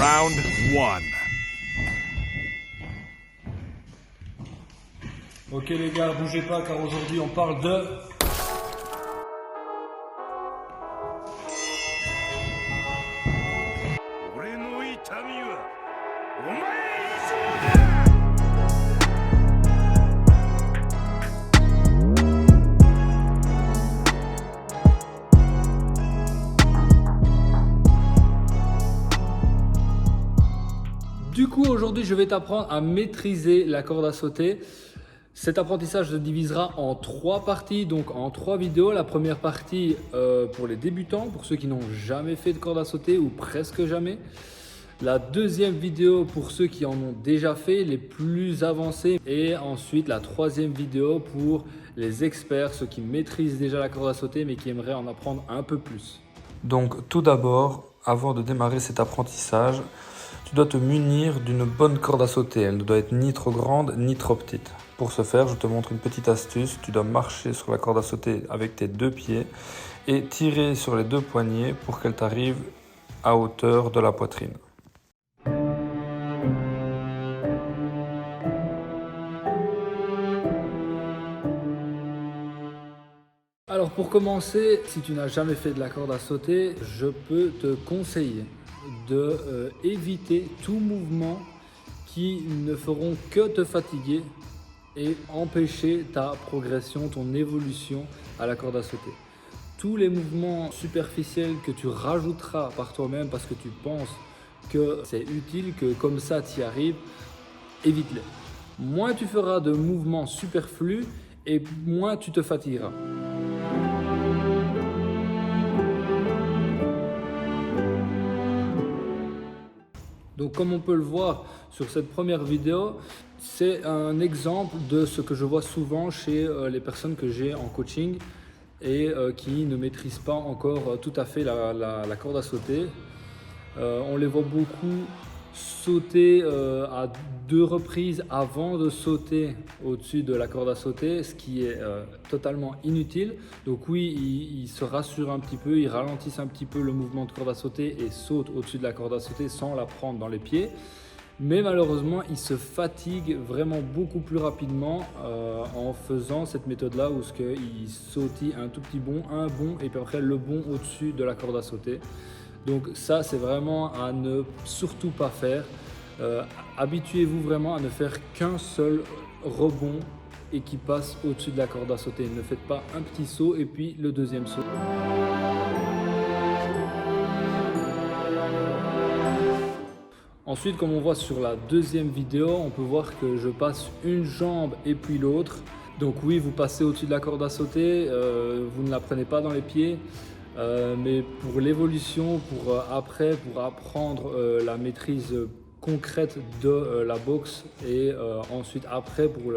Round 1. Ok les gars, bougez pas car aujourd'hui on parle de... Du coup, aujourd'hui, je vais t'apprendre à maîtriser la corde à sauter. Cet apprentissage se divisera en 3 parties, donc en 3 vidéos. La première partie pour les débutants, pour ceux qui n'ont jamais fait de corde à sauter ou presque jamais. La deuxième vidéo pour ceux qui en ont déjà fait, les plus avancés. Et ensuite, la troisième vidéo pour les experts, ceux qui maîtrisent déjà la corde à sauter mais qui aimeraient en apprendre un peu plus. Donc tout d'abord, avant de démarrer cet apprentissage, tu dois te munir d'une bonne corde à sauter. Elle ne doit être ni trop grande ni trop petite. Pour ce faire, je te montre une petite astuce. Tu dois marcher sur la corde à sauter avec tes 2 pieds et tirer sur les 2 poignets pour qu'elle t'arrive à hauteur de la poitrine. Alors pour commencer, si tu n'as jamais fait de la corde à sauter, je peux te conseiller de éviter tout mouvement qui ne feront que te fatiguer et empêcher ta progression, ton évolution à la corde à sauter. Tous les mouvements superficiels que tu rajouteras par toi-même parce que tu penses que c'est utile, que comme ça tu y arrives, évite-les. Moins tu feras de mouvements superflus et moins tu te fatigueras. Donc comme on peut le voir sur cette première vidéo, c'est un exemple de ce que je vois souvent chez les personnes que j'ai en coaching et qui ne maîtrisent pas encore tout à fait la corde à sauter. On les voit beaucoup sauter à 2 reprises avant de sauter au-dessus de la corde à sauter, ce qui est totalement inutile. Donc oui, ils se rassurent un petit peu, ils ralentissent un petit peu le mouvement de corde à sauter et sautent au-dessus de la corde à sauter sans la prendre dans les pieds. Mais malheureusement, ils se fatiguent vraiment beaucoup plus rapidement en faisant cette méthode-là où ils sautillent un tout petit bond, un bond et puis après le bond au-dessus de la corde à sauter. Donc ça, c'est vraiment à ne surtout pas faire. Habituez-vous vraiment à ne faire qu'un seul rebond et qui passe au-dessus de la corde à sauter. Ne faites pas un petit saut et puis le deuxième saut. Ensuite, comme on voit sur la deuxième vidéo, on peut voir que je passe une jambe et puis l'autre. Donc oui, vous passez au-dessus de la corde à sauter, vous ne la prenez pas dans les pieds. Mais pour l'évolution, pour apprendre la maîtrise concrète de la boxe et ensuite après pour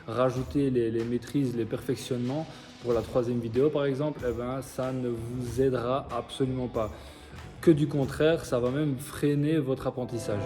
rajouter les maîtrises, les perfectionnements pour la troisième vidéo par exemple, eh ben, ça ne vous aidera absolument pas. Que du contraire, ça va même freiner votre apprentissage.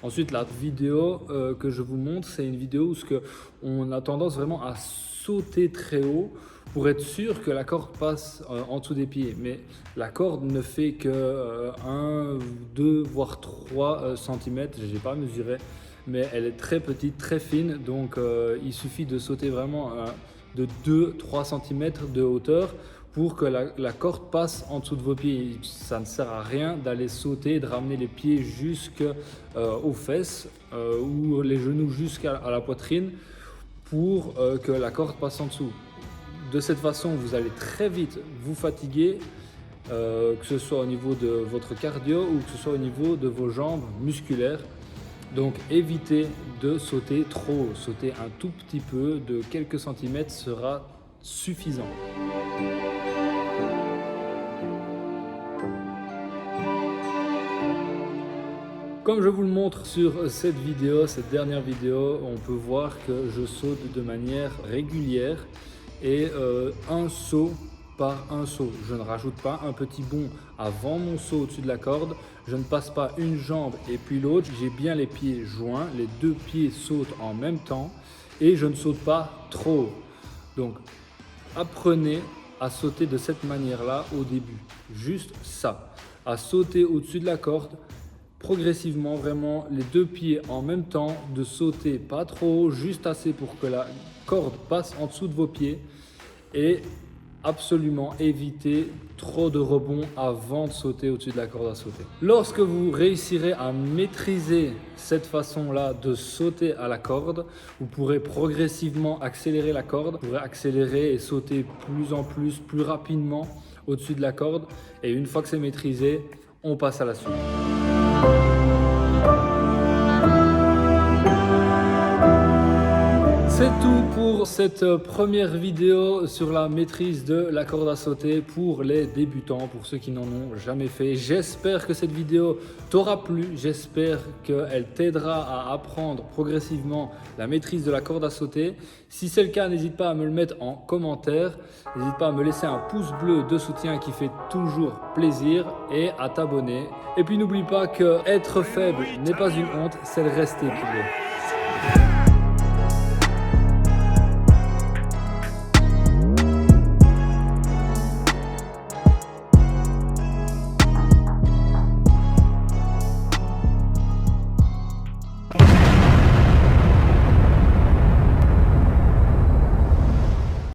Ensuite, la vidéo que je vous montre, c'est une vidéo où on a tendance vraiment à sauter très haut pour être sûr que la corde passe en dessous des pieds. Mais la corde ne fait que 1, 2, voire 3 cm, je n'ai pas mesuré, mais elle est très petite, très fine, donc il suffit de sauter vraiment de 2-3 cm de hauteur pour que la corde passe en dessous de vos pieds. Ça ne sert à rien d'aller sauter, de ramener les pieds jusqu'aux fesses ou les genoux jusqu'à la poitrine pour que la corde passe en dessous. De cette façon, vous allez très vite vous fatiguer, que ce soit au niveau de votre cardio ou que ce soit au niveau de vos jambes musculaires. Donc évitez de sauter trop haut. Sauter un tout petit peu, de quelques centimètres sera suffisant. Comme je vous le montre sur cette vidéo, cette dernière vidéo, on peut voir que je saute de manière régulière et un saut par un saut. Je ne rajoute pas un petit bond avant mon saut au-dessus de la corde. Je ne passe pas une jambe et puis l'autre. J'ai bien les pieds joints. Les 2 pieds sautent en même temps et je ne saute pas trop haut. Donc apprenez à sauter de cette manière-là au début. Juste ça, à sauter au-dessus de la corde, progressivement, vraiment les deux pieds en même temps, de sauter pas trop haut, juste assez pour que la corde passe en dessous de vos pieds et absolument éviter trop de rebonds avant de sauter au-dessus de la corde à sauter. Lorsque vous réussirez à maîtriser cette façon-là de sauter à la corde, vous pourrez progressivement accélérer la corde, vous pourrez accélérer et sauter plus en plus, plus rapidement au-dessus de la corde. Et une fois que c'est maîtrisé, on passe à la suite. C'est tout pour cette première vidéo sur la maîtrise de la corde à sauter pour les débutants, pour ceux qui n'en ont jamais fait. J'espère que cette vidéo t'aura plu, j'espère qu'elle t'aidera à apprendre progressivement la maîtrise de la corde à sauter. Si c'est le cas, n'hésite pas à me le mettre en commentaire, n'hésite pas à me laisser un pouce bleu de soutien qui fait toujours plaisir et à t'abonner. Et puis n'oublie pas que être faible n'est pas une honte, c'est le rester qui l'est.